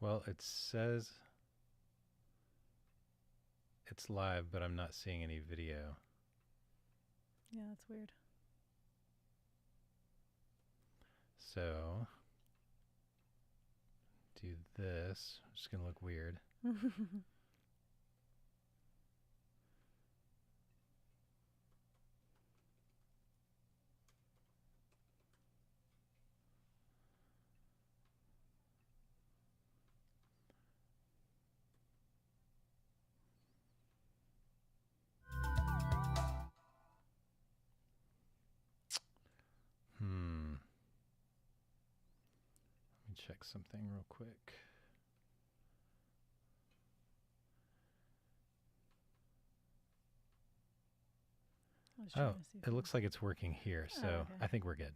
Well, it says it's live, but I'm not seeing any video. Yeah, that's weird. So, do this. It's just going to look weird. Let me check something real quick. Oh, it looks like it's working here, so okay. I think we're good.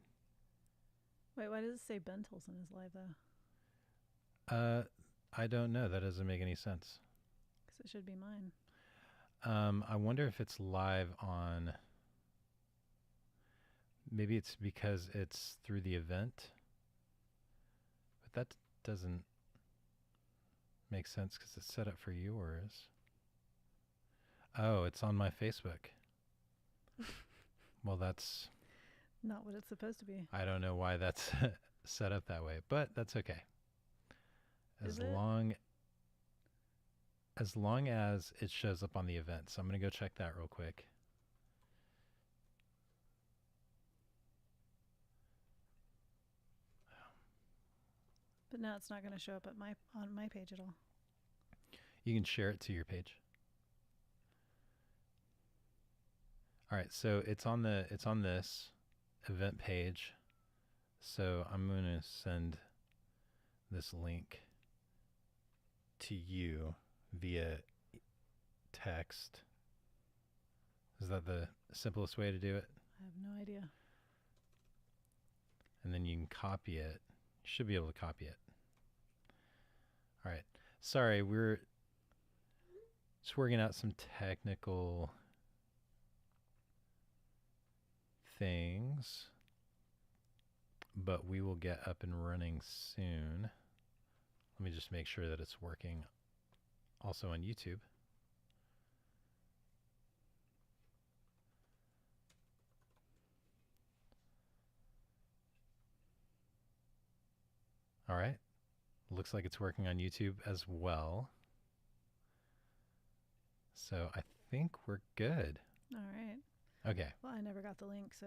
Wait, why does it say Ben Tolson is live, though? I don't know. That doesn't make any sense. Because it should be mine. I wonder if it's live on... Maybe it's because it's through the event. But that doesn't make sense because it's set up for yours. Oh, it's on my Facebook. Well, that's... Not what it's supposed to be. I don't know why that's set up that way, but that's okay. As long as it shows up on the event. So I'm going to go check that real quick. But now it's not going to show up at on my page at all. You can share it to your page. All right, so it's on this event page. So I'm going to send this link to you via text. Is that the simplest way to do it? I have no idea. And then you can copy it. You should be able to copy it. All right. Sorry, we're just working out some technical things, but we will get up and running soon. Let me just make sure that it's working also on YouTube. All right. Looks like it's working on YouTube as well. So I think we're good. All right. Okay. Well, I never got the link, so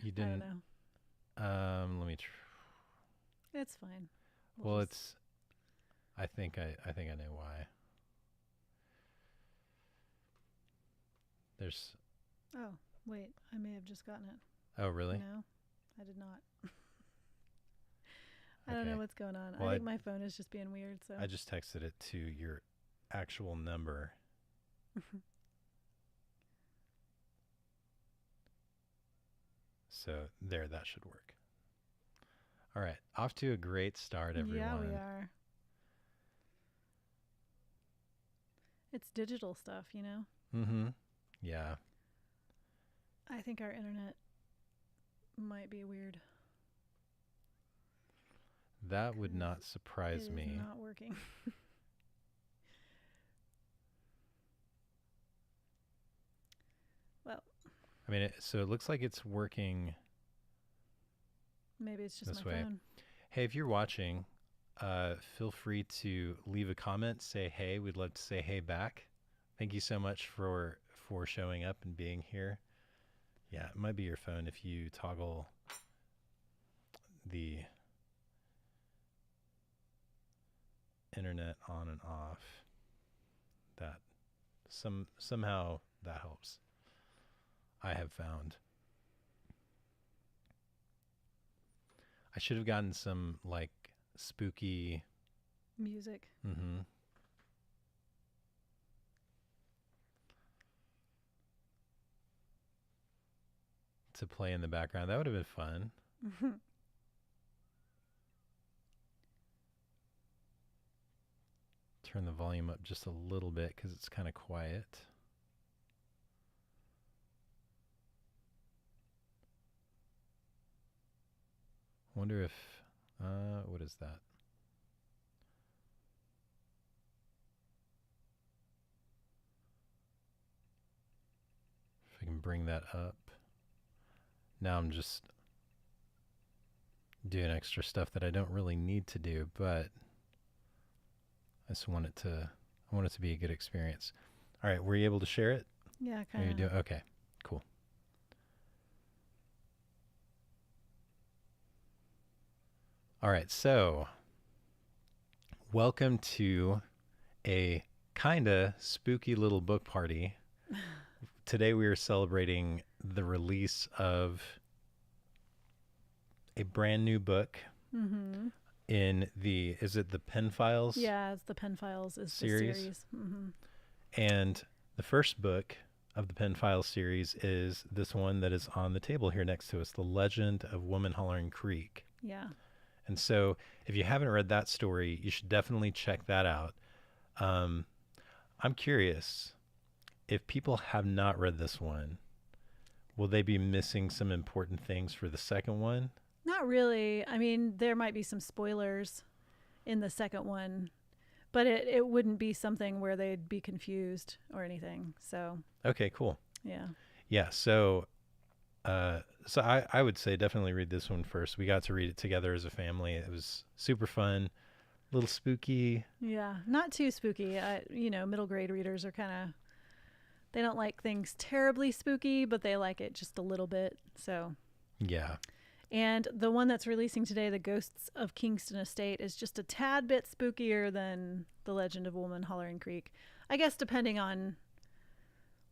You didn't. I don't know. Let me. It's fine. Well, it's. I think I know why. There's. Oh wait, I may have just gotten it. Oh really? No, I did not. I don't know what's going on. Well, I think my phone is just being weird. So I just texted it to your actual number. So there, that should work. All right, off to a great start, everyone. Yeah, we are. It's digital stuff, you know? Mm-hmm. Yeah. I think our internet might be weird. That would not surprise me. It's not working. Well, I mean, so it looks like it's working. Maybe it's just this my way. phone. Hey, if you're watching, feel free to leave a comment. Say hey. We'd love to say hey back. Thank you so much for showing up and being here. Yeah, it might be your phone if you toggle the internet on and off. That somehow that helps. I have found. I should have gotten some like spooky music. Mm-hmm. To play in the background. That would have been fun. Turn the volume up just a little bit because it's kind of quiet. Wonder if, what is that? can bring that up. Now I'm just doing extra stuff that I don't really need to do, but I just want it to be a good experience. All right, were you able to share it? Yeah, Are kind you of. doing okay? Cool. All right, so welcome to a kinda spooky little book party. Today we are celebrating the release of a brand new book Mm-hmm. in the, is it the Pen Files? Yeah, it's the Pen Files is series? the series. Mm-hmm. And the first book of the Pen Files series is this one that is on the table here next to us, The Legend of Woman Hollering Creek. Yeah. And so if you haven't read that story, you should definitely check that out. I'm curious, if people have not read this one, will they be missing some important things for the second one? Not really. I mean, there might be some spoilers in the second one, but it wouldn't be something where they'd be confused or anything. So, Okay, cool. yeah. Yeah, so I would say definitely read this one first. We got to read it together as a family. It was super fun, a little spooky. Yeah. Not too spooky. Middle grade readers are kind of, they don't like things terribly spooky, but they like it just a little bit. So, Yeah. and the one that's releasing today, The Ghosts of Kingston Estate, is just a tad bit spookier than The Legend of Woman Hollering Creek. I guess depending on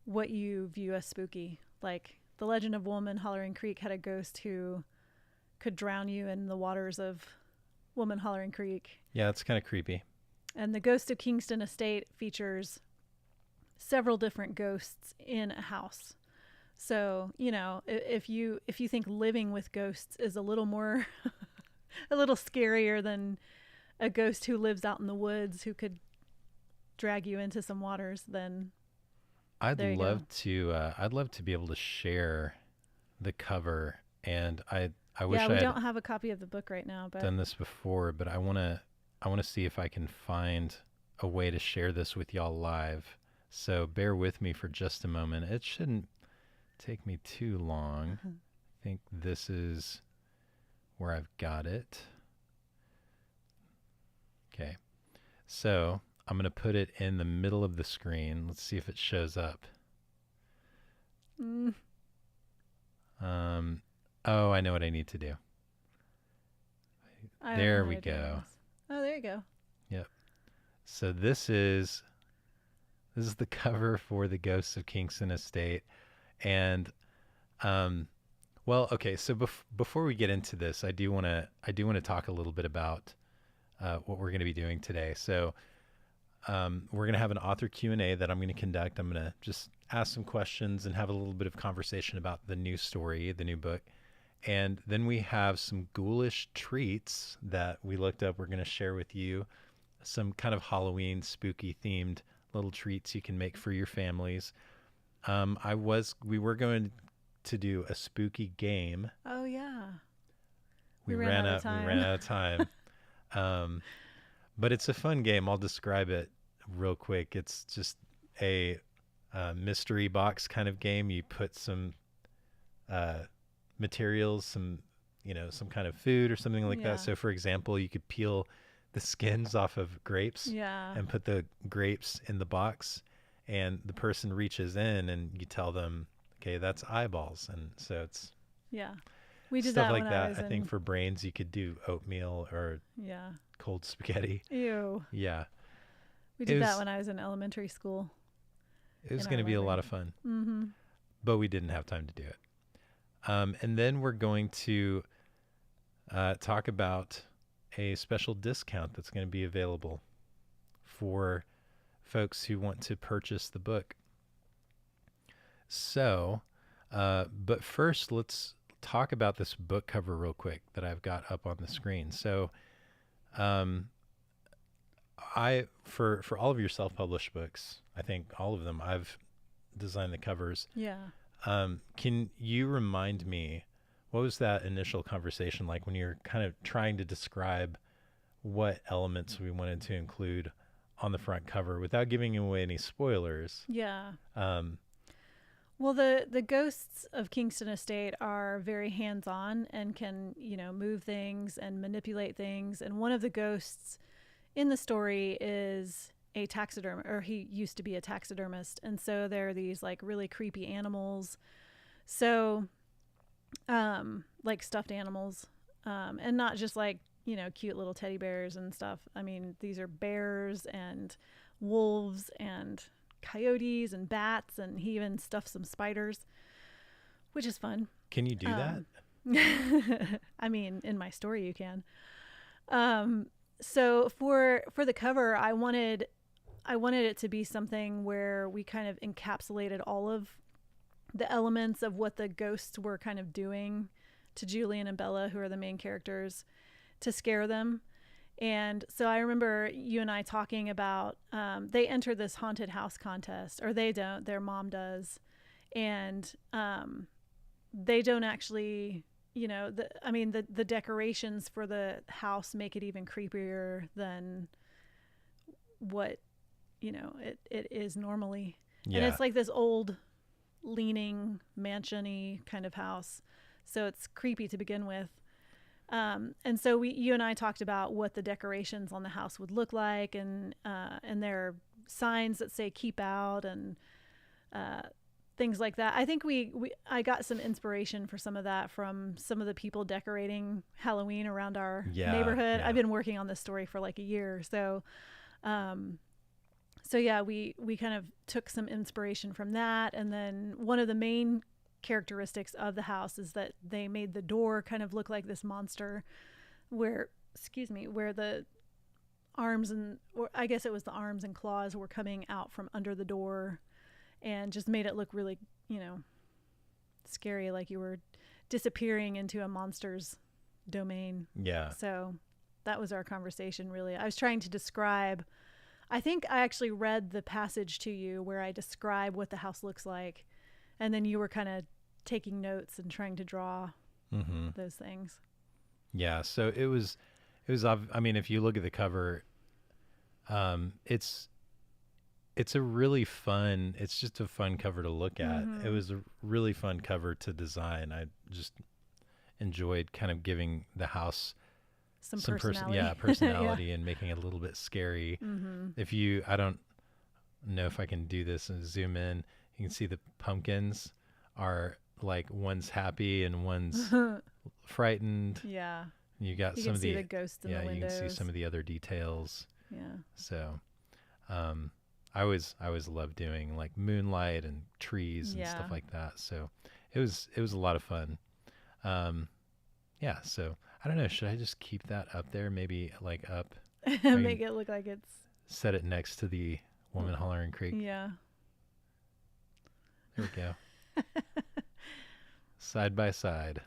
what you view as spooky. Like, The Legend of Woman Hollering Creek had a ghost who could drown you in the waters of Woman Hollering Creek. Yeah, it's kind of creepy. And The Ghost of Kingston Estate features several different ghosts in a house. So, if you think living with ghosts is a little more, a little scarier than a ghost who lives out in the woods who could drag you into some waters, then I'd there you love to be able to share the cover, and I wish yeah, I we had don't have a copy of the book right now, but done this before, but I want to see if I can find a way to share this with y'all live. So bear with me for just a moment. It shouldn't take me too long. I think this is where I've got it. Okay. So I'm going to put it in the middle of the screen. Let's see if it shows up. Oh, I know what I need to do. I don't know There how we to do go. this. Oh, there you go. Yep. So this is the cover for the Ghosts of Kingston Estate. And well, okay, so before we get into this, I do want to talk a little bit about what we're going to be doing today. So we're going to have an author Q&A that I'm going to conduct. I'm going to just ask some questions and have a little bit of conversation about the new story, the new book. And then we have some ghoulish treats that we looked up. We're going to share with you some kind of Halloween spooky themed little treats you can make for your families. We were going to do a spooky game. Oh, yeah. We We ran ran out of time. We ran out of time. But it's a fun game. I'll describe it real quick. It's just a mystery box kind of game. You put some materials, some kind of food or something like Yeah. that. So for example, you could peel the skins off of grapes Yeah. and put the grapes in the box, and the person reaches in and you tell them, okay, that's eyeballs. And so it's Yeah. We did stuff that like when that. I was I think in, for brains you could do oatmeal or yeah. cold spaghetti. Ew. Yeah, We It did was- that when I was in elementary school. it was In going to our be a lot library. of fun, Mm-hmm. but we didn't have time to do it. And then we're going to talk about a special discount that's going to be available for folks who want to purchase the book. So, but first, let's talk about this book cover real quick that I've got up on the screen. So, for all of your self-published books, I think all of them, I've designed the covers. Yeah. Can you remind me, what was that initial conversation like when you're kind of trying to describe what elements we wanted to include on the front cover without giving away any spoilers? Yeah. Um, Well, the ghosts of Kingston Estate are very hands-on and can, move things and manipulate things. And one of the ghosts in the story is a taxidermist, or he used to be a taxidermist. And so there are these like really creepy animals. So, like stuffed animals, and not just like, cute little teddy bears and stuff. I mean, these are bears and wolves and coyotes and bats, and he even stuffed some spiders, which is fun. Can you do that? I mean, in my story you can. So for the cover, I wanted it to be something where we kind of encapsulated all of the elements of what the ghosts were kind of doing to Julian and Bella, who are the main characters, to scare them. And so I remember you and I talking about, they enter this haunted house contest, or they don't, their mom does. And they don't actually, the decorations for the house make it even creepier than what, it is normally. Yeah. And it's like this old leaning mansion-y kind of house. So it's creepy to begin with. And so you and I talked about what the decorations on the house would look like, and there are signs that say "keep out" and things like that. I think I got some inspiration for some of that from some of the people decorating Halloween around our neighborhood. Yeah. I've been working on this story for like a year, so yeah, we kind of took some inspiration from that. And then one of the main characteristics of the house is that they made the door kind of look like this monster where the arms or I guess it was the arms and claws were coming out from under the door, and just made it look really, scary, like you were disappearing into a monster's domain. Yeah. So that was our conversation, really. I was trying to describe, I think I actually read the passage to you where I describe what the house looks like, and then you were kind of taking notes and trying to draw those things. Yeah. So it was, I mean, if you look at the cover, it's just a fun cover to look at. It was a really fun cover to design. I just enjoyed kind of giving the house some personality. Personality and making it a little bit scary. I don't know if I can do this and zoom in, you can see the pumpkins are like one's happy and one's frightened. Yeah. You got you some can of see the ghost in the windows. You can see some of the other details. Yeah. So, I always love doing like moonlight and trees and stuff like that. So it was a lot of fun. So I don't know, should I just keep that up there? Maybe like up, make it look like it's set it next to the woman hollering creek. Yeah. There we go. Side by side.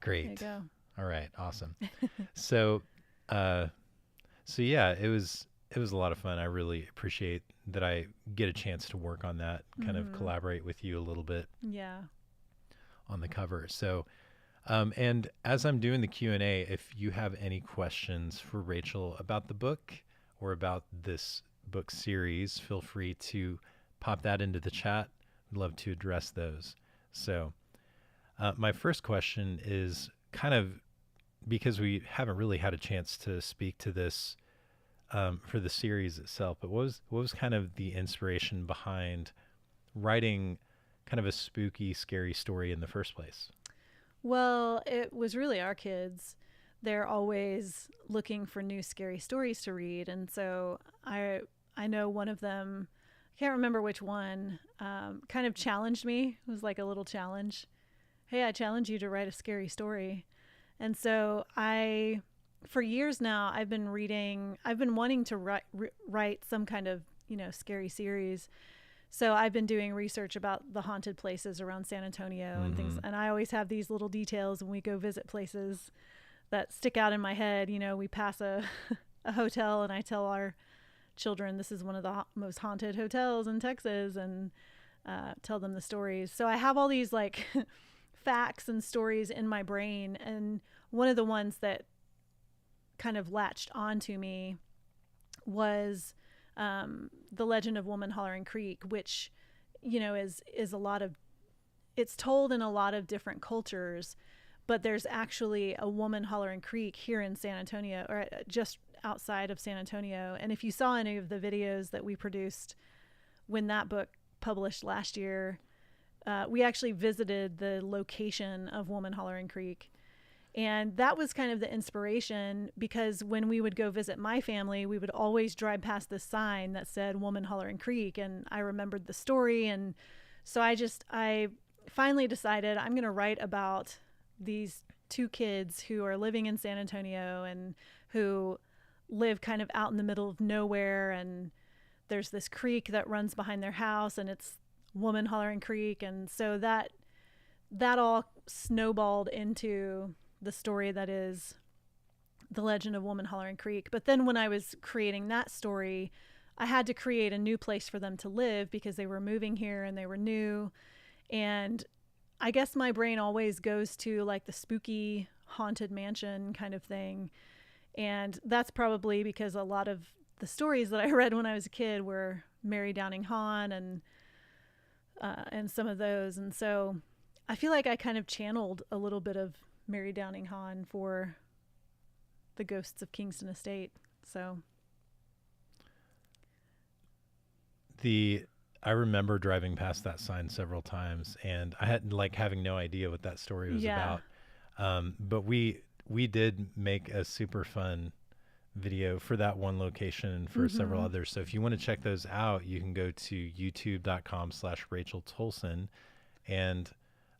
Great. There you go. All right. Awesome. So yeah, it was a lot of fun. I really appreciate that I get a chance to work on that, kind of collaborate with you a little bit. Yeah. On the cover. So, and as I'm doing the Q&A, if you have any questions for Rachel about the book or about this book series, feel free to pop that into the chat. I'd love to address those. So, my first question is kind of, because we haven't really had a chance to speak to this for the series itself, but what was kind of the inspiration behind writing kind of a spooky, scary story in the first place? Well, it was really our kids. They're always looking for new scary stories to read, and so I know one of them, I can't remember which one, kind of challenged me. It was like a little challenge. Hey, I challenge you to write a scary story. And so for years now, I've been wanting to write some kind of, scary series. So I've been doing research about the haunted places around San Antonio and things. And I always have these little details when we go visit places that stick out in my head. We pass a hotel, and I tell our children, this is one of the most haunted hotels in Texas, and tell them the stories. So I have all these like facts and stories in my brain. And one of the ones that kind of latched onto me was the Legend of Woman Hollering Creek, which, is a lot of, it's told in a lot of different cultures, but there's actually a woman hollering creek here in San Antonio, or just outside of San Antonio. And if you saw any of the videos that we produced when that book published last year, we actually visited the location of Woman Hollering Creek. And that was kind of the inspiration, because when we would go visit my family, we would always drive past this sign that said Woman Hollering Creek. And I remembered the story. And so I finally decided I'm going to write about these two kids who are living in San Antonio and who live kind of out in the middle of nowhere. And there's this creek that runs behind their house, and it's Woman Hollering Creek. And so that all snowballed into the story that is The Legend of Woman Hollering Creek. But then when I was creating that story, I had to create a new place for them to live because they were moving here and they were new. And I guess my brain always goes to like the spooky haunted mansion kind of thing. And that's probably because a lot of the stories that I read when I was a kid were Mary Downing Hahn and some of those. And so I feel like I kind of channeled a little bit of Mary Downing Hahn for the Ghosts of Kingston Estate. So I remember driving past that sign several times, and I had having no idea what that story was about. But we did make a super fun video for that one location and for several others. So if you want to check those out, you can go to youtube.com/Rachel Tolson. And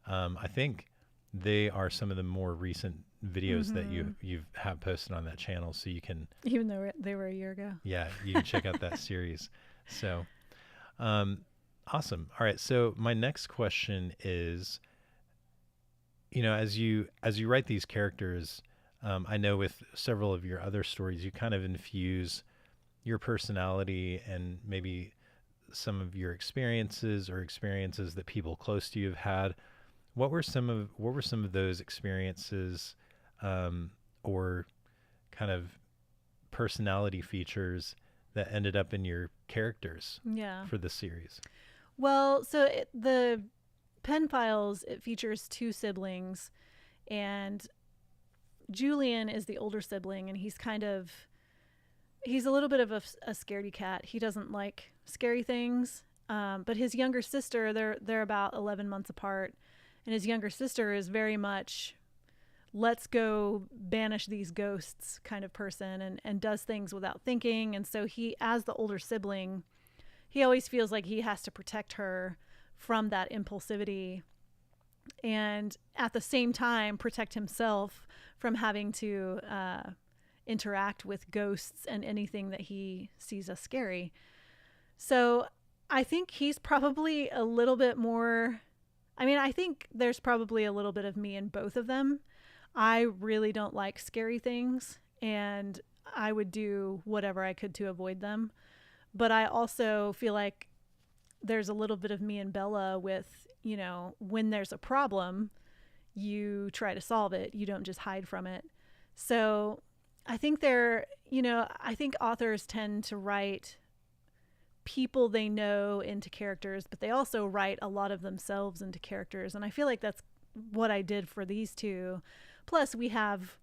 I think they are some of the more recent videos that you have posted on that channel. So you can, even though they were a year ago. Yeah, you can check out that series. So awesome. All right. So my next question is, as you write these characters, I know with several of your other stories, you kind of infuse your personality and maybe some of your experiences or experiences that people close to you have had. What were some of those experiences, or kind of personality features that ended up in your characters for the series? Well, so the Pen Files, it features two siblings, and Julian is the older sibling, and he's a little bit of a scaredy cat. He doesn't like scary things. But his younger sister, they're about 11 months apart, and his younger sister is very much let's go banish these ghosts kind of person, and does things without thinking. And so he, as the older sibling, he always feels like he has to protect her from that impulsivity, and at the same time protect himself from having to interact with ghosts and anything that he sees as scary. So I think he's probably a little bit more, I think there's probably a little bit of me in both of them. I really don't like scary things, and I would do whatever I could to avoid them. But I also feel like there's a little bit of me and Bella with, when there's a problem, you try to solve it. You don't just hide from it. So I think I think authors tend to write people they know into characters, but they also write a lot of themselves into characters. And I feel like that's what I did for these two. Plus we have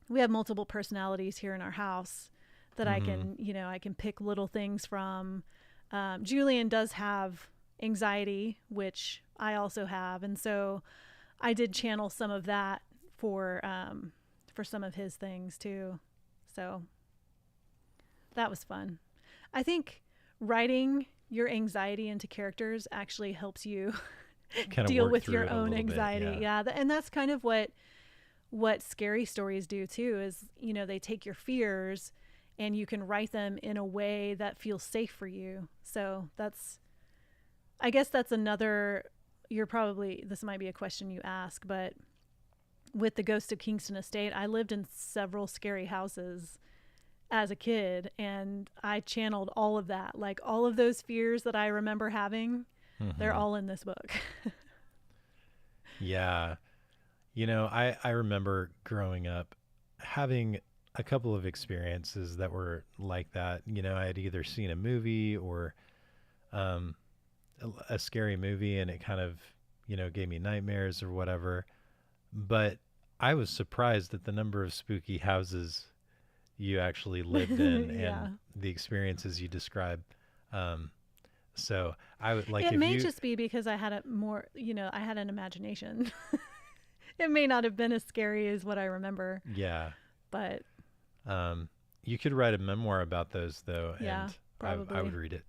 multiple personalities here in our house that I can pick little things from. Julian does have anxiety, which I also have. And so I did channel some of that for some of his things too. So that was fun. I think writing your anxiety into characters actually helps you deal with your own anxiety. Yeah. And that's kind of what scary stories do too, is, they take your fears and you can write them in a way that feels safe for you. So I guess that's another, this might be a question you ask, but with the Ghost of Kingston Estate, I lived in several scary houses as a kid, and I channeled all of that. Like all of those fears that I remember having, they're all in this book. Yeah. I remember growing up having a couple of experiences that were like that. I had either seen a movie or a scary movie and it kind of, gave me nightmares or whatever. But I was surprised at the number of spooky houses you actually lived in Yeah. and the experiences you describe. Um, so I would like It if may you, just be because I had I had an imagination. It may not have been as scary as what I remember, yeah, but um, you could write a memoir about those though, yeah, and I probably. would read it.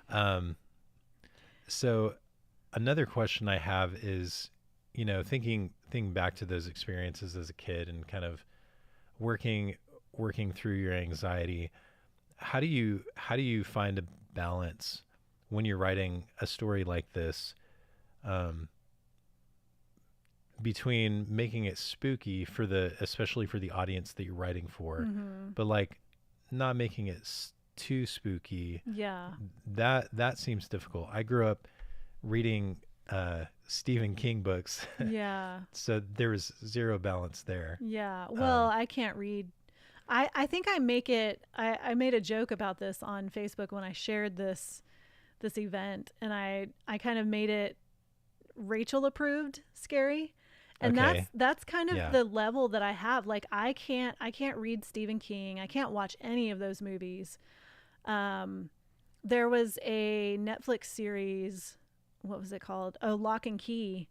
Um, so another question I have is, thinking back to those experiences as a kid and kind of working working through your anxiety. How do you find a balance when you're writing a story like this, um, between making it spooky for especially for the audience that you're writing for, Mhm. but like not making it too spooky? Yeah. That seems difficult. I grew up reading Stephen King books, Yeah. so there was zero balance there. Yeah. Well, Um, I can't read. I think I made a joke about this on Facebook when I shared this event, and I kind of made it Rachel approved scary. And okay, that's kind of yeah, the level that I have. Like I can't read Stephen King. I can't watch any of those movies. Um there was a Netflix series, what was it called? Oh, Lock and Key,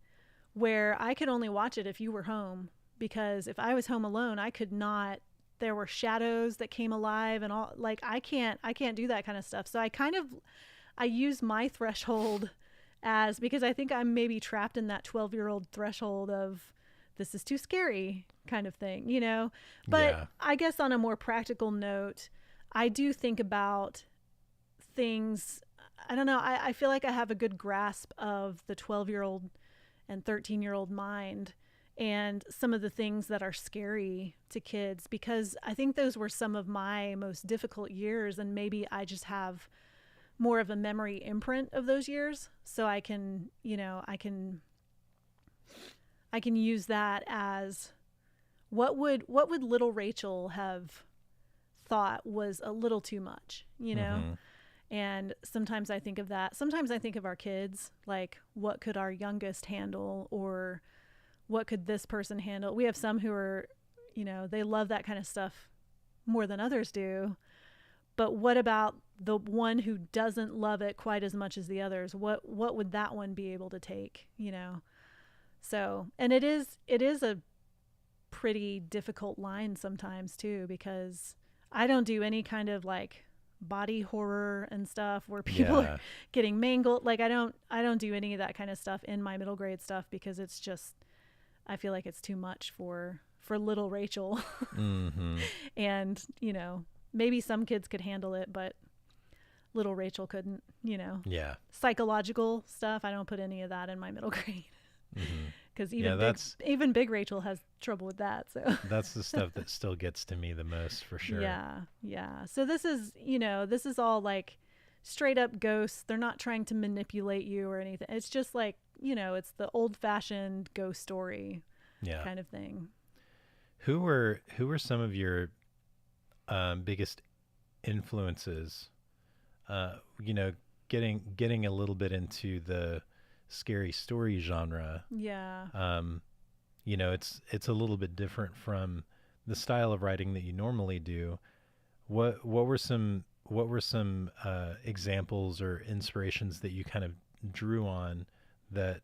where I could only watch it if you were home, because if I was home alone, I could not. There were shadows that came alive and all. Like I can't do that kind of stuff. So I use my threshold as, because I think I'm maybe trapped in that 12-year-old threshold of this is too scary kind of thing, you know? But yeah, I guess on a more practical note, I do think about things. I don't know. I feel like I have a good grasp of the 12-year-old and 13-year-old mind and some of the things that are scary to kids, because I think those were some of my most difficult years, and maybe I just have more of a memory imprint of those years, so I can, I can use that as what would little Rachel have thought was a little too much, you know? mm-hmm, And sometimes I think of that. Sometimes I think of our kids, like what could our youngest handle, or what could this person handle? We have some who are, they love that kind of stuff more than others do. But what about the one who doesn't love it quite as much as the others? What would that one be able to take, So, and it is a pretty difficult line sometimes too, because I don't do any kind of like body horror and stuff where people are yeah, getting mangled. Like I don't do any of that kind of stuff in my middle grade stuff, because it's just, I feel like it's too much for little Rachel. mm-hmm, And, maybe some kids could handle it, but little Rachel couldn't, yeah, Psychological stuff, I don't put any of that in my middle grade, mm-hmm. because Yeah, even big Rachel has trouble with that. So that's the stuff that still gets to me the most for sure. yeah, yeah. So this is all like straight up ghosts. They're not trying to manipulate you or anything. It's just like, it's the old fashioned ghost story Yeah. kind of thing. Who were some of your biggest influences? Uh, you know, getting a little bit into the scary story genre. Yeah. It's a little bit different from the style of writing that you normally do. What were some examples or inspirations that you kind of drew on that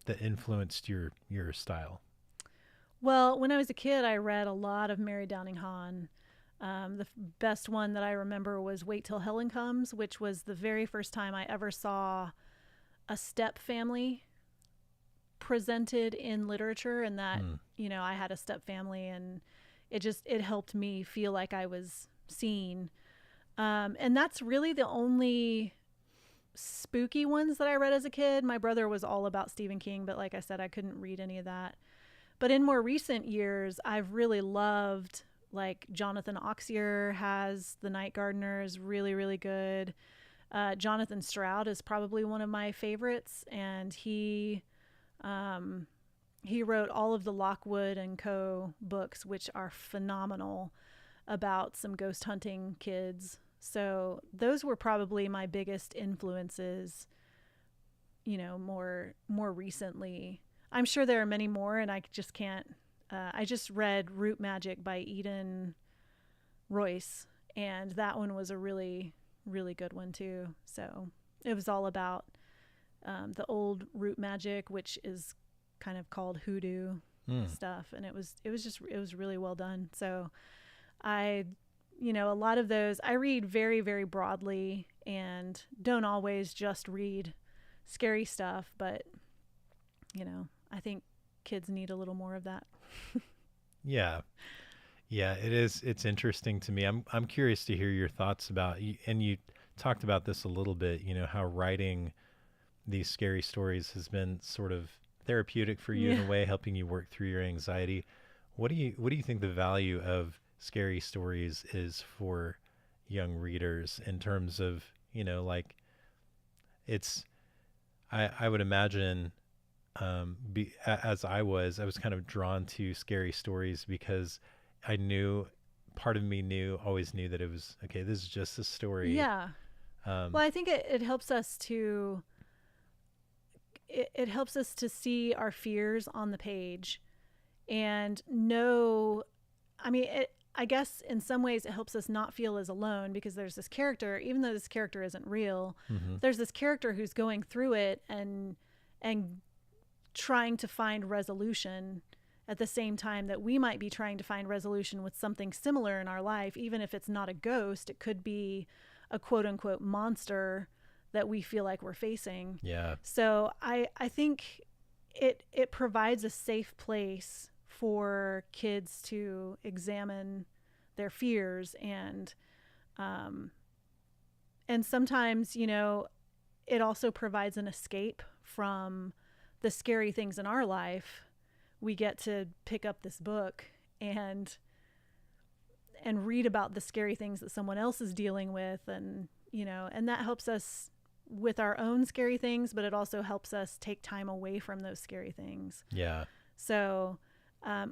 that influenced your style? Well, when I was a kid, I read a lot of Mary Downing Hahn. Best one that I remember was Wait Till Helen Comes, which was the very first time I ever saw a step family presented in literature, and that, Mm, I had a step family, and it helped me feel like I was seen. And that's really the only spooky ones that I read as a kid. My brother was all about Stephen King, but like I said, I couldn't read any of that. But in more recent years, I've really loved, like, Jonathan Auxier has The Night Gardener is really, really good. Jonathan Stroud is probably one of my favorites, and he wrote all of the Lockwood and Co. books, which are phenomenal, about some ghost hunting kids. So those were probably my biggest influences more recently. I'm sure there are many more, and I just can't. I just read Root Magic by Eden Royce, and that one was a really, really good one too. So it was all about the old root magic, which is kind of called hoodoo stuff, and it was really well done. So a lot of those I read very, very broadly and don't always just read scary stuff, but I think kids need a little more of that. Yeah. Yeah, it is. It's interesting to me. I'm curious to hear your thoughts about, and you talked about this a little bit, how writing these scary stories has been sort of therapeutic for you in a way, helping you work through your anxiety. What do you think the value of scary stories is for young readers in terms of, like I would imagine as I was kind of drawn to scary stories because part of me always knew that it was, okay, this is just a story. Yeah. Well, I think it helps us to, it helps us to see our fears on the page and know, I guess in some ways it helps us not feel as alone because there's this character, even though this character isn't real, there's this character who's going through it and trying to find resolution at the same time that we might be trying to find resolution with something similar in our life. Even if it's not a ghost, it could be a quote unquote monster that we feel like we're facing. Yeah. So I think it provides a safe place for kids to examine their fears and sometimes, it also provides an escape from the scary things in our life. We get to pick up this book and read about the scary things that someone else is dealing with. And that helps us with our own scary things, but it also helps us take time away from those scary things. Yeah. So,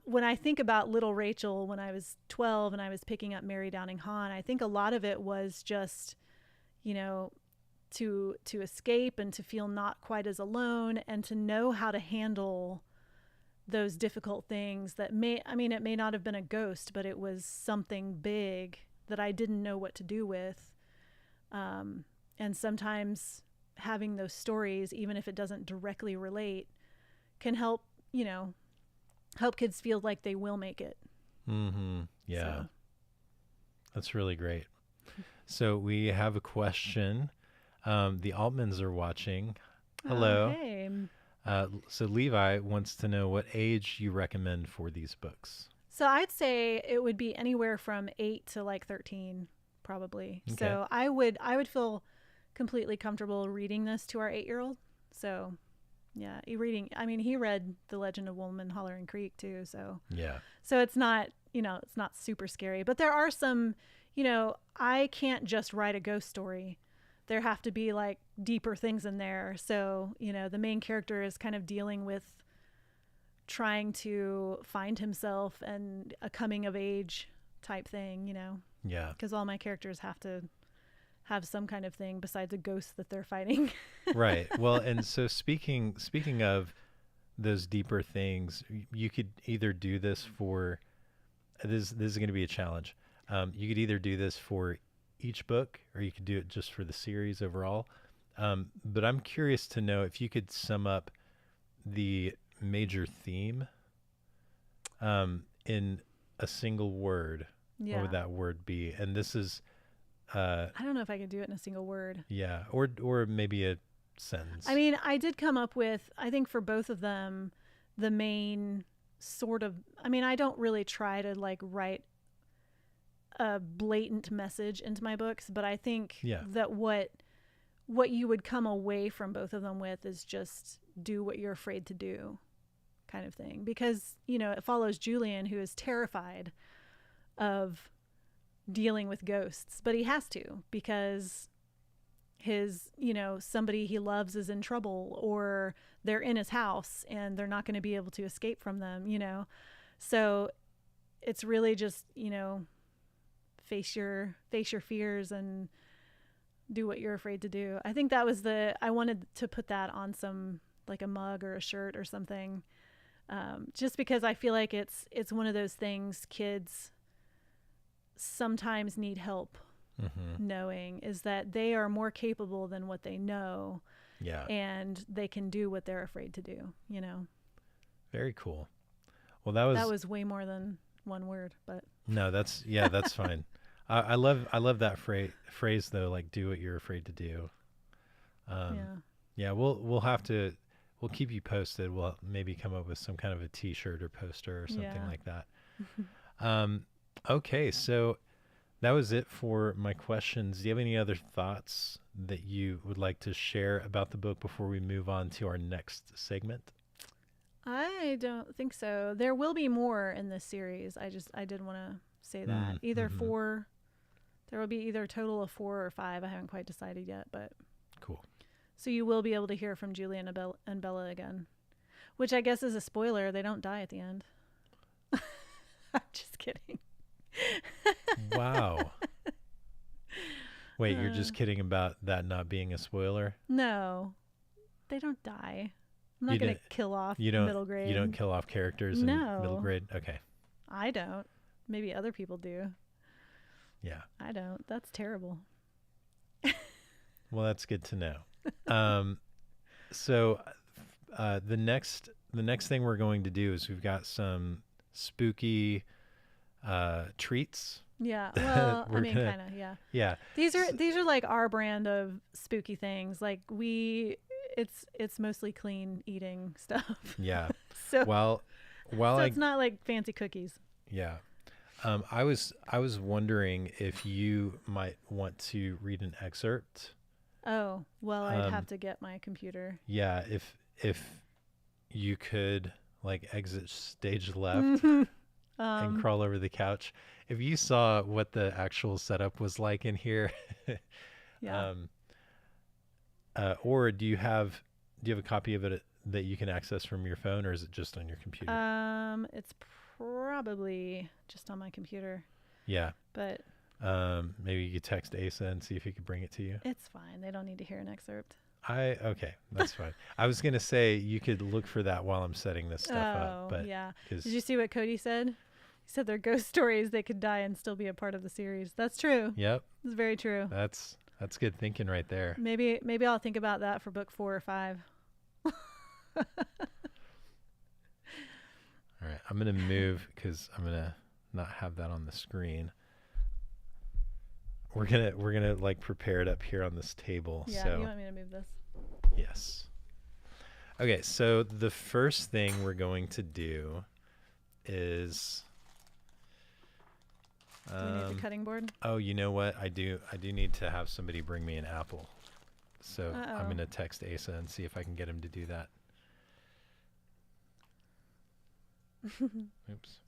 when I think about little Rachel, when I was 12 and I was picking up Mary Downing Hahn, I think a lot of it was just, to escape and to feel not quite as alone and to know how to handle those difficult things that it may not have been a ghost, but it was something big that I didn't know what to do with. And sometimes having those stories, even if it doesn't directly relate, can help kids feel like they will make it. Mm-hmm. Yeah. So. That's really great. So we have a question. The Altmans are watching. Hello. Hey. So Levi wants to know what age you recommend for these books. So I'd say it would be anywhere from 8 to like 13, probably. Okay. So I would feel completely comfortable reading this to our 8-year-old. So yeah, he read The Legend of Woman Hollering Creek too. So yeah. So it's not, it's not super scary, but there are some, I can't just write a ghost story. There have to be like deeper things in there. So, the main character is kind of dealing with trying to find himself and a coming of age type thing, Yeah. Because all my characters have to have some kind of thing besides a ghost that they're fighting. Right. Well, and so speaking of those deeper things, you could either do this for this is going to be a challenge. You could either do this for each book or you could do it just for the series overall. But I'm curious to know if you could sum up the major theme in a single word. Yeah. What would that word be? And this is I don't know if I could do it in a single word. Yeah, or maybe a sentence. I did come up with, I think for both of them, the main sort of, I don't really try to like write a blatant message into my books, but I think that what you would come away from both of them with is just do what you're afraid to do kind of thing. Because, it follows Julian, who is terrified of dealing with ghosts, but he has to because his, somebody he loves is in trouble or they're in his house and they're not going to be able to escape from them, So it's really just, face your fears and do what you're afraid to do. I think that was I wanted to put that on some, like a mug or a shirt or something. Just because I feel like it's one of those things kids sometimes need help knowing, is that they are more capable than what they know. Yeah. And they can do what they're afraid to do, you know. Very cool. Well, that was way more than one word, but no, that's fine. I love that phrase though, like do what you're afraid to do. Yeah, we'll keep you posted. We'll maybe come up with some kind of a t-shirt or poster or something like that. Okay, so that was it for my questions. Do you have any other thoughts that you would like to share about the book before we move on to our next segment? I don't think so. There will be more in this series. I did want to say that. There will be either a total of 4 or 5. I haven't quite decided yet, but cool. So you will be able to hear from Julie and Bella again, which I guess is a spoiler. They don't die at the end. I'm just kidding. Wow. Wait, you're just kidding about that not being a spoiler? No, they don't die. I'm not going to kill off middle grade. You don't kill off characters in middle grade? Okay. I don't. Maybe other people do. Yeah. I don't. That's terrible. Well, that's good to know. So the next thing we're going to do is we've got some spooky treats. Yeah. Well, I mean, kind of, yeah. Yeah. These are like our brand of spooky things. Like it's mostly clean eating stuff. Yeah. So so it's not like fancy cookies. Yeah. I was wondering if you might want to read an excerpt. Oh, well, I'd have to get my computer. Yeah, if you could like exit stage left and crawl over the couch. If you saw what the actual setup was like in here. Yeah. Or do you have a copy of it that you can access from your phone, or is it just on your computer? It's probably just on my computer. Yeah. But maybe you could text Asa and see if he could bring it to you. It's fine. They don't need to hear an excerpt. Okay, that's fine. I was going to say you could look for that while I'm setting this stuff up. But yeah. Did you see what Cody said? He said they're ghost stories. They could die and still be a part of the series. That's true. Yep. It's very true. That's good thinking right there. Maybe I'll think about that for book 4 or 5. All right, I'm going to move because I'm going to not have that on the screen. We're gonna like prepare it up here on this table. Yeah, so. You want me to move this? Yes. Okay, so the first thing we're going to do is. Do you need the cutting board? Oh, you know what? I do need to have somebody bring me an apple. So I'm gonna text Asa and see if I can get him to do that. Oops.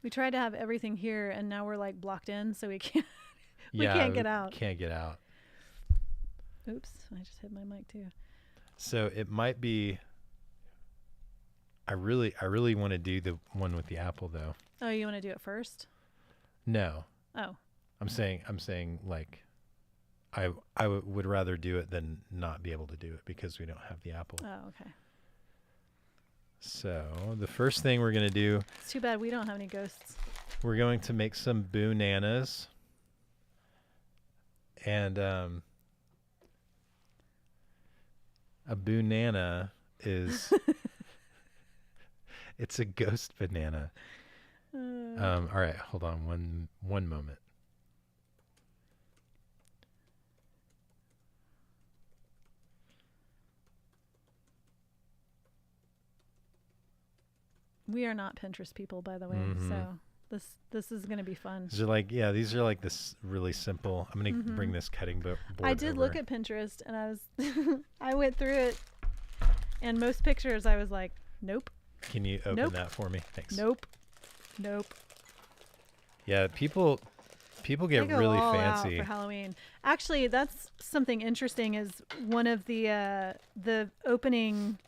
We tried to have everything here, and now we're like blocked in, so we can't. We can't get out. Can't get out. Oops! I just hit my mic too. So it might be. I really want to do the one with the apple though. Oh, you want to do it first? No. Oh. I'm saying like, I would rather do it than not be able to do it because we don't have the apple. Oh, okay. So the first thing we're going to do. It's too bad we don't have any ghosts. We're going to make some bananas. And a banana is it's a ghost banana. All right, hold on one moment. We are not Pinterest people, by the way. So this is going to be fun. These are like this really simple. I'm going to bring this cutting board I did over. look at Pinterest, and I went through it, and most pictures I was like, nope. Can you open that for me? Thanks. Nope. Yeah, people get really fancy for Halloween. Actually, that's something interesting. Is one of the opening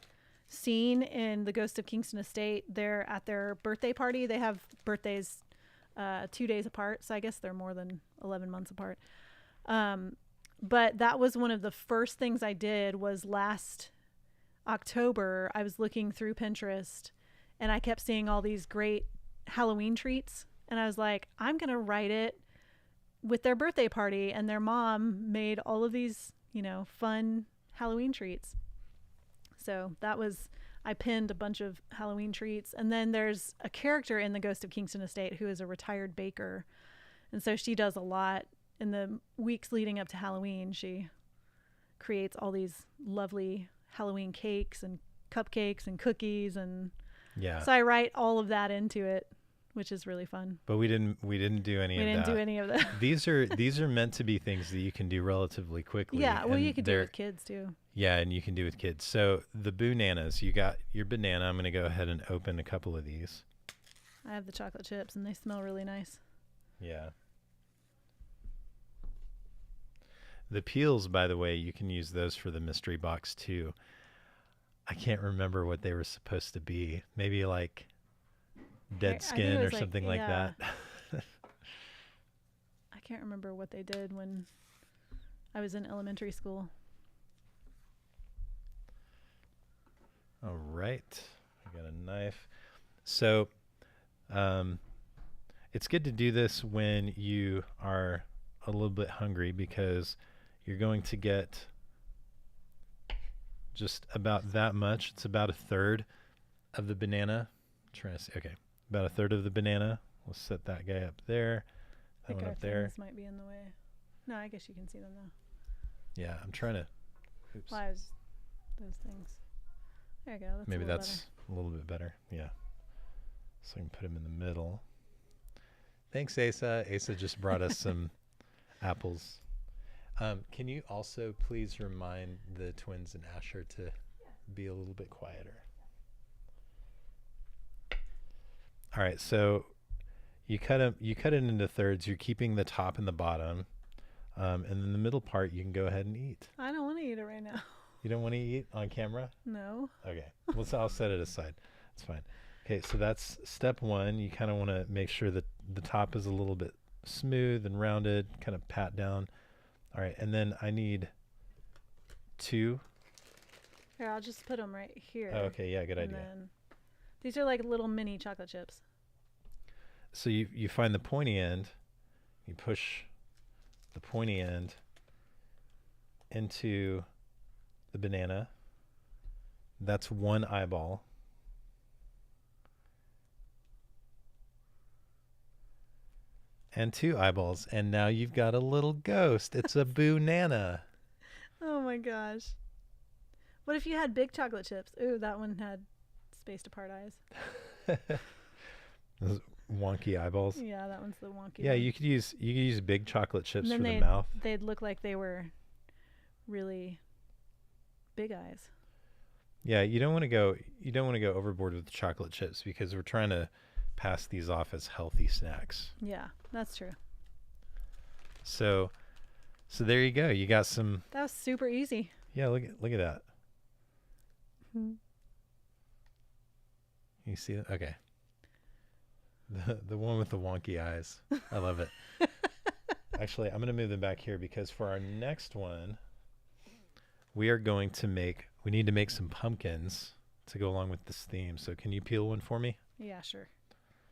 scene in the Ghosts of Kingston Estate. They're at their birthday party. They have birthdays 2 days apart, so I guess they're more than 11 months apart. But that was one of the first things I did. Was last October, I was looking through Pinterest and I kept seeing all these great Halloween treats. And I was like, I'm going to write it with their birthday party. And their mom made all of these, fun Halloween treats. So I pinned a bunch of Halloween treats. And then there's a character in the Ghost of Kingston Estate who is a retired baker. And so she does a lot in the weeks leading up to Halloween. She creates all these lovely Halloween cakes and cupcakes and cookies. And so I write all of that into it, which is really fun. But we didn't do any of that. We didn't do any of that. These are meant to be things that you can do relatively quickly. Yeah, well, you could do it with kids too. Yeah, and you can do with kids. So the bananas, you got your banana. I'm going to go ahead and open a couple of these. I have the chocolate chips and they smell really nice. Yeah. The peels, by the way, you can use those for the mystery box too. I can't remember what they were supposed to be. Maybe like dead skin or something like that. I can't remember what they did when I was in elementary school. All right. I got a knife. So it's good to do this when you are a little bit hungry because you're going to get just about that much. It's about a third of the banana. I'm trying to see. Okay. About a third of the banana. We'll set that guy up there. That one up there. This might be in the way. No, I guess you can see them now. Yeah, I'm trying to. Oops. Why is those things? There you go. That's Maybe that's a little bit better. Yeah. So I can put him in the middle. Thanks, Asa. Asa just brought us some apples. Can you also please remind the twins and Asher to be a little bit quieter? All right, so you cut it into thirds. You're keeping the top and the bottom, and then the middle part you can go ahead and eat. I don't want to eat it right now. You don't want to eat on camera? No. Okay. Well, so I'll set it aside. It's fine. Okay, so that's step one. You kind of want to make sure that the top is a little bit smooth and rounded, kind of pat down. All right, and then I need 2. Here, I'll just put them right here. Oh, okay, yeah, good idea. These are like little mini chocolate chips. So you find the pointy end, you push the pointy end into the banana. That's 1 eyeball. And 2 eyeballs, and now you've got a little ghost. It's a boo-nana. Oh my gosh. What if you had big chocolate chips? Ooh, that one had spaced apart eyes. Those wonky eyeballs. Yeah, that one's the wonky Yeah, one. you could use big chocolate chips for the then mouth. they'd look like they were really big eyes. Yeah, you don't want to go overboard with the chocolate chips because we're trying to pass these off as healthy snacks. Yeah, that's true. So there you go. You got some. That was super easy. Yeah, look at that. You see it? Okay. The one with the wonky eyes. I love it. Actually, I'm going to move them back here because for our next one, we need to make some pumpkins to go along with this theme. So can you peel one for me? Yeah, sure.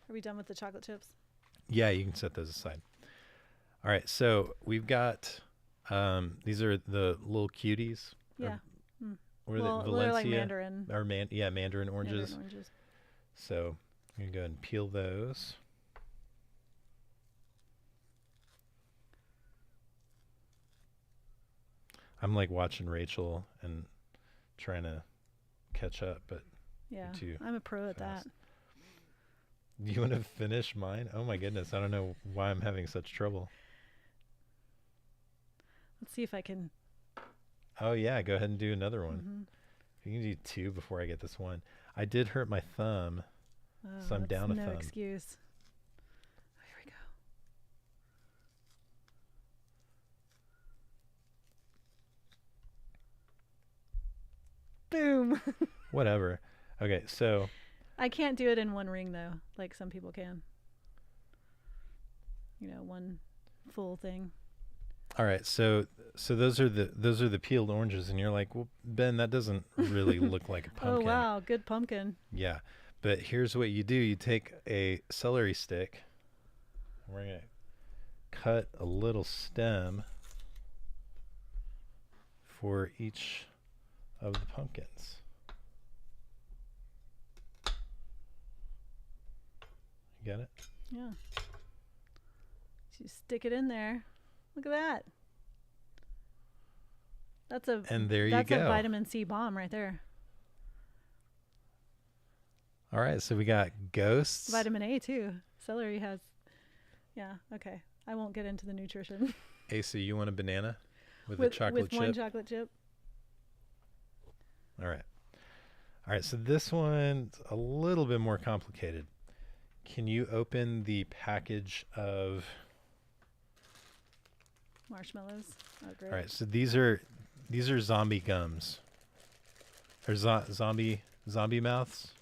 Are we done with the chocolate chips? Yeah, you can set those aside. All right, so we've got these are the little cuties. Yeah. What are they? Valencia? They're like mandarin. Or mandarin oranges. Mandarin oranges. So I'm going to go ahead and peel those. I'm like watching Rachel and trying to catch up, but yeah, too I'm a pro at that. Do you want to finish mine? Oh my goodness, I don't know why I'm having such trouble. Let's see if I can. Oh yeah, go ahead and do another one. You can do 2 before I get this one. I did hurt my thumb, so I'm down a thumb. No excuse. Oh, here we go. Boom. Whatever. Okay, so. I can't do it in one ring though, like some people can. You know, one full thing. All right, so those are the peeled oranges, and you're like, well, Ben, that doesn't really look like a Oh, pumpkin. wow. Good pumpkin. Yeah, but here's what you do: you take a celery stick. We're gonna cut a little stem for each of the pumpkins. You got it? Yeah. So you stick it in there. Look at that. And there you That's go. a vitamin C bomb right there. All right, so we got ghosts. Vitamin A too. Celery has. Yeah. Okay. I won't get into the nutrition. Hey, so you want a banana with a chocolate chip? With one chocolate chip. All right. All right, so this one's a little bit more complicated. Can you open the package of... Marshmallows. Oh, great. All right, so these are zombie gums. Or zombie mouths.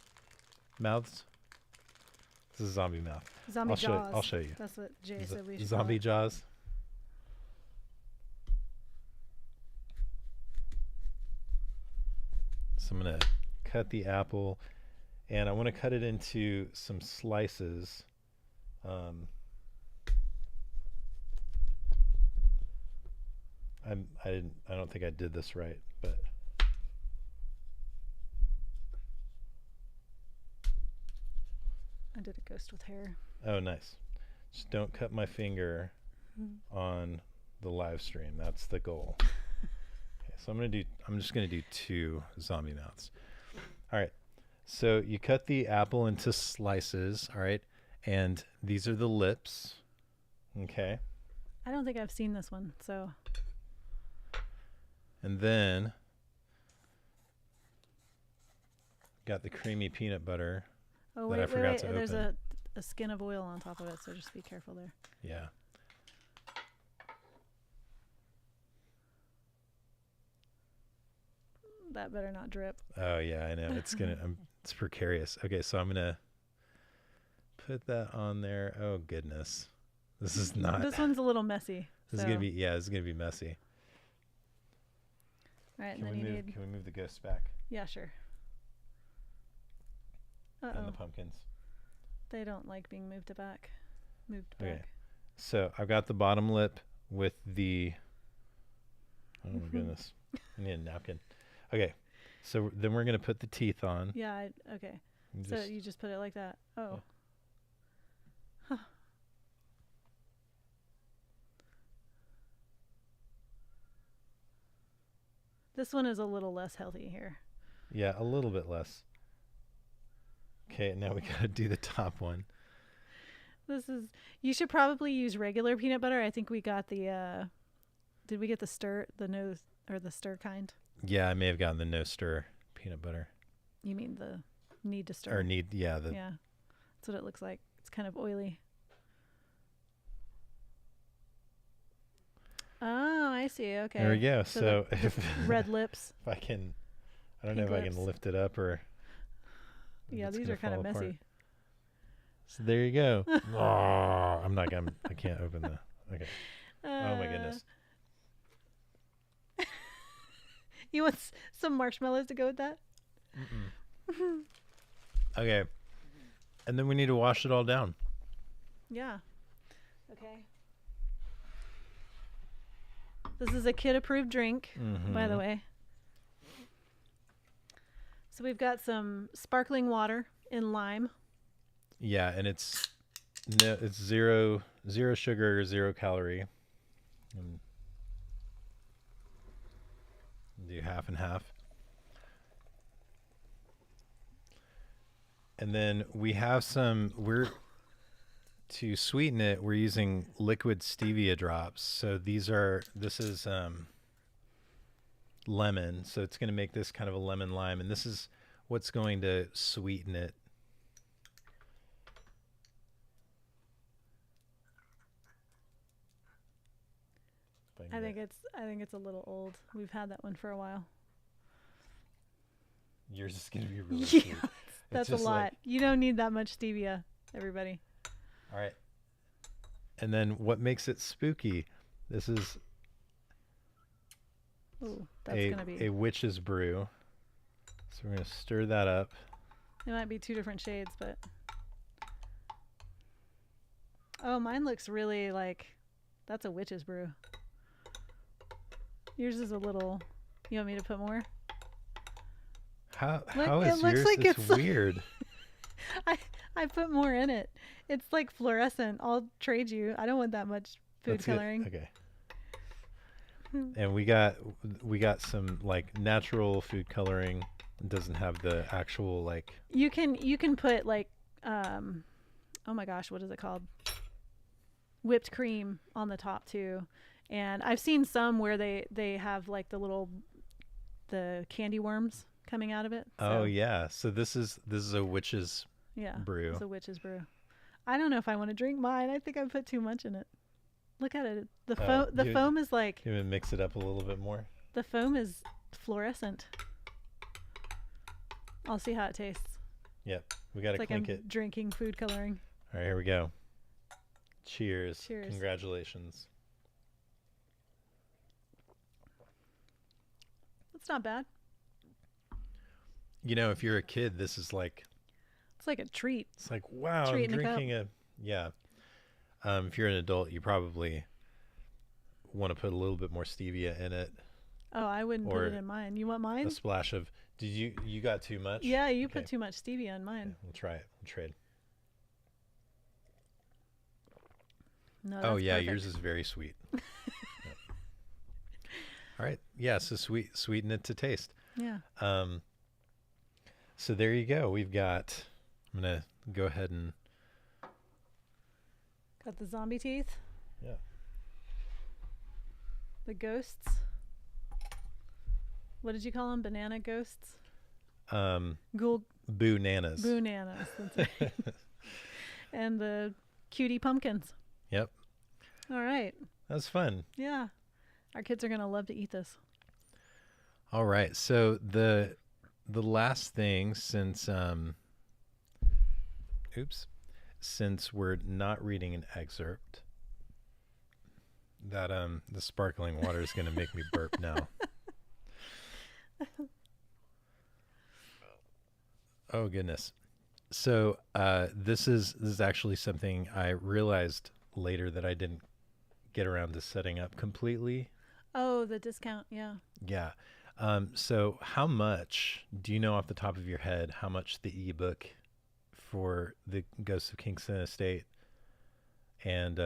This is zombie mouth. Zombie jaws. I'll show you. That's what Jay said we should Zombie call it. jaws. So I'm going to cut the apple, and I want to cut it into some slices. I don't think I did this right, but I did a ghost with hair. oh, nice. Just don't cut my finger on the live stream. That's the goal. Okay, so I'm just gonna do 2 zombie mouths. All right. So you cut the apple into slices, all right? And these are the lips. Okay. I don't think I've seen this one, so. And then got the creamy peanut butter. Oh, that wait, I forgot to There's open. a skin of oil on top of it, so just be careful there. Yeah. That better not drip. Oh yeah, I know. It's precarious. Okay, so I'm gonna put that on there. Oh goodness. This is not This one's a little messy. This is gonna be messy. All right, Can and then can we move the ghosts back? Yeah, sure. And the pumpkins. They don't like being moved back. Okay. So I've got the bottom lip with the... Oh my goodness. I need a napkin. Okay. So then we're going to put the teeth on. Yeah, okay. So you just put it like that. Oh. Yeah. Huh. This one is a little less healthy here. Yeah, a little bit less. Okay, now we got to do the top one. You should probably use regular peanut butter. I think we got the, did we get the stir kind? Yeah, I may have gotten the no stir peanut butter. You mean the need to stir? Yeah. Yeah, that's what it looks like. It's kind of oily. Oh, I see. Okay. There we go. So if red lips. If I can, I don't Pink know if I lips. can lift it up or... Yeah, these are kind of messy. Apart. So there you go. I can't open the... Okay. Oh my goodness. You want some marshmallows to go with that? Okay. And then we need to wash it all down. Yeah. Okay. This is a kid-approved drink, by the way. So we've got some sparkling water in lime. Yeah, and it's zero sugar, 0 calorie. And do half and half. And then we have to sweeten it, we're using liquid stevia drops. So this is lemon. So it's going to make this kind of a lemon lime. And this is what's going to sweeten it. I think it's a little old. We've had that one for a while. Yours is going to be really sweet. That's a lot. You don't need that much stevia, everybody. All right. And then what makes it spooky? This is Ooh, that's going to be... a witch's brew. So we're going to stir that up. It might be 2 different shades, but... Oh, mine looks really like... That's a witch's brew. Yours is a little... You want me to put more? How is yours? Like it's weird. I put more in it. It's like fluorescent. I'll trade you. I don't want that much food coloring. Okay. And we got some like natural food coloring. It doesn't have the actual like. You can put like oh my gosh, what is it called? Whipped cream on the top too. And I've seen some where they have like the candy worms coming out of it. So. Oh yeah. So this is a witch's brew. It's a witch's brew. I don't know if I want to drink mine. I think I put too much in it. Look at it. The foam is like... You want to mix it up a little bit more? The foam is fluorescent. I'll see how it tastes. Yep. We got to clink it. Drinking food coloring. All right, here we go. Cheers. Cheers. Congratulations. It's not bad. You know, if you're a kid, this is like... It's like a treat. It's like, wow, I'm drinking a... Yeah. If you're an adult, you probably want to put a little bit more stevia in it. Oh, I wouldn't put it in mine. You want mine? A splash of... Did you got too much? Yeah, you put too much stevia in mine. Okay, we'll try it. We'll trade. No, oh, yeah, perfect. yours is very sweet. Yep. All right. Yeah, so sweeten it to taste. Yeah. So there you go. We've got... I'm going to go ahead and... Got the zombie teeth. Yeah. The ghosts. What did you call them? Banana ghosts? Boo-nanas. Boo-nanas. That's right. And the cutie pumpkins. Yep. All right. That was fun. Yeah. Our kids are going to love to eat this. All right. So the last thing since since we're not reading an excerpt, that the sparkling water is going to make me burp now. Oh goodness. So this is actually something I realized later that I didn't get around to setting up completely. Oh, the discount, yeah. Yeah. So how much, do you know off the top of your head, how much the ebook for the Ghosts of Kingston Estate and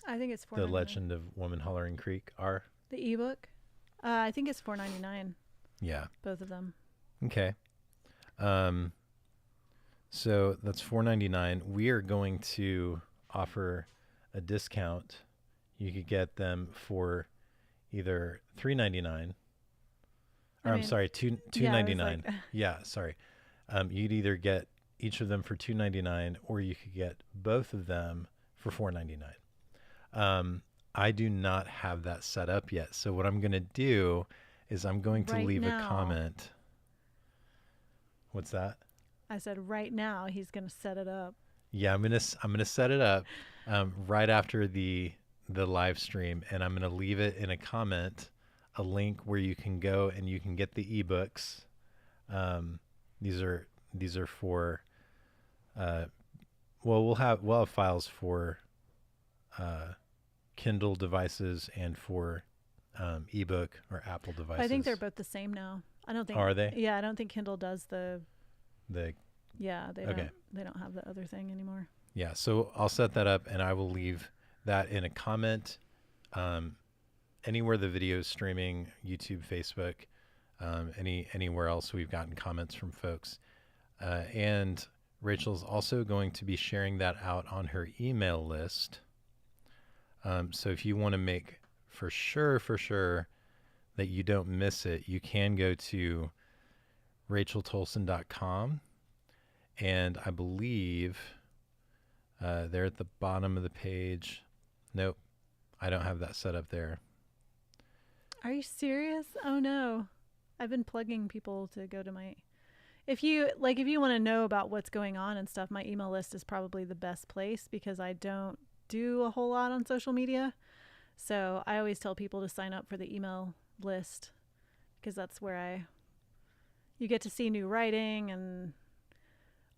I think it's $4.99. The Legend of Woman Hollering Creek are? The ebook? I think it's $4.99. Yeah. Both of them. Okay. So that's $4.99. We are going to offer a discount. You could get them for either $3.99 or I'm sorry, $2.99. Like yeah, sorry. You'd either get each of them for $2.99 or you could get both of them for $4.99. I do not have that set up yet. So what I'm going to do is I'm going to leave a comment. What's that? I said right now he's going to set it up. Yeah, I'm gonna set it up right after the live stream, and I'm gonna leave it in a comment, a link where you can go and you can get the ebooks. These are for we'll have files for Kindle devices and for ebook or Apple devices. I think they're both the same now. I don't think. Are they? Yeah, I don't think Kindle does the. Yeah, they don't have the other thing anymore. Yeah, so I'll set that up and I will leave that in a comment anywhere the video is streaming, YouTube, Facebook, anywhere else we've gotten comments from folks. And Rachel's also going to be sharing that out on her email list. So if you want to make for sure that you don't miss it, you can go to racheltolson.com. And I believe they're at the bottom of the page. Nope, I don't have that set up there. Are you serious? Oh no, I've been plugging people to go to my. If you want to know about what's going on and stuff, my email list is probably the best place because I don't do a whole lot on social media. So I always tell people to sign up for the email list, because that's where you get to see new writing and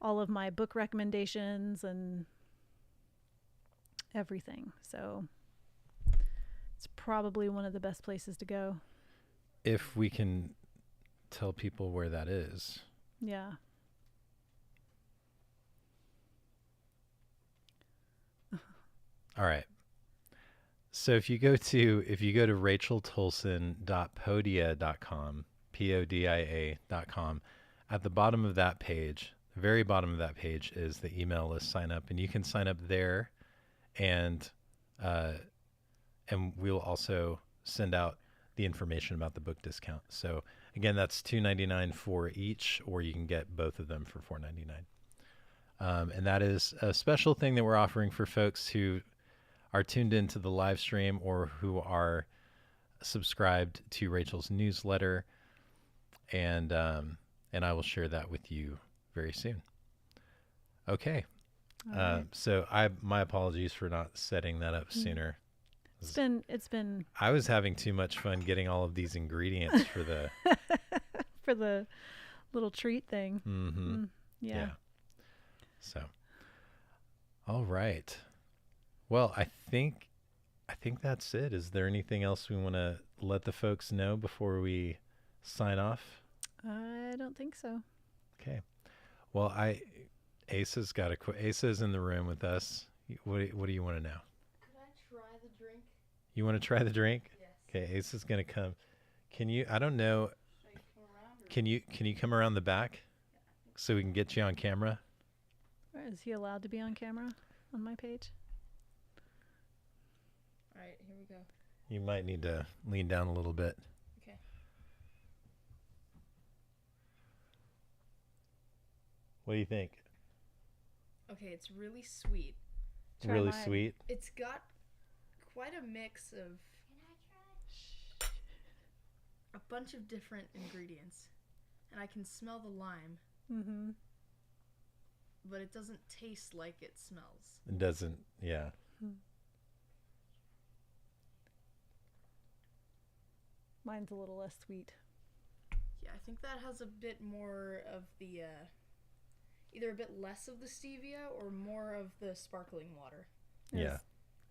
all of my book recommendations and everything. So it's probably one of the best places to go. If we can tell people where that is. Yeah. All right. So if you go to racheltolson.podia.com, podia.com, at the bottom of that page, the very bottom of that page is the email list sign up, and you can sign up there, and we'll also send out the information about the book discount. So again, that's $2.99 for each, or you can get both of them for $4.99. And that is a special thing that we're offering for folks who are tuned into the live stream or who are subscribed to Rachel's newsletter, and I will share that with you very soon. Okay. Right. So my apologies for not setting that up sooner. It's been I was having too much fun getting all of these ingredients for the for the little treat thing. Mm-hmm. Yeah. So, all right. Well, I think that's it. Is there anything else we want to let the folks know before we sign off? I don't think so. Okay. Well, Asa's got Asa's in the room with us. What do you want to know? Could I try the drink? You want to try the drink? Yes. Okay, Asa's going to come. Can you, I don't know, Should I come around? Or can you come around the back so we can get you on camera? Is he allowed to be on camera on my page? All right, here we go. You might need to lean down a little bit. Okay. What do you think? Okay, it's really sweet. Try Really mine. sweet? It's got quite a mix of a bunch of different ingredients. And I can smell the lime, Mm-hmm. but it doesn't taste like it smells. It doesn't, yeah. Mine's a little less sweet. Yeah, I think that has a bit more of the, either a bit less of the stevia or more of the sparkling water. Yeah.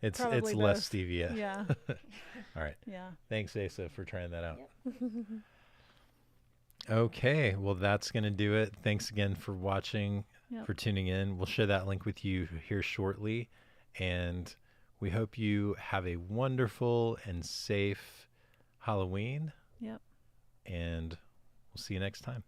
It's probably less both. stevia. Yeah. All right. Yeah. Thanks, Asa, for trying that out. Yep. Okay. Well, that's going to do it. Thanks again for watching, Yep. for tuning in. We'll share that link with you here shortly. And we hope you have a wonderful and safe Halloween. Yep. And we'll see you next time.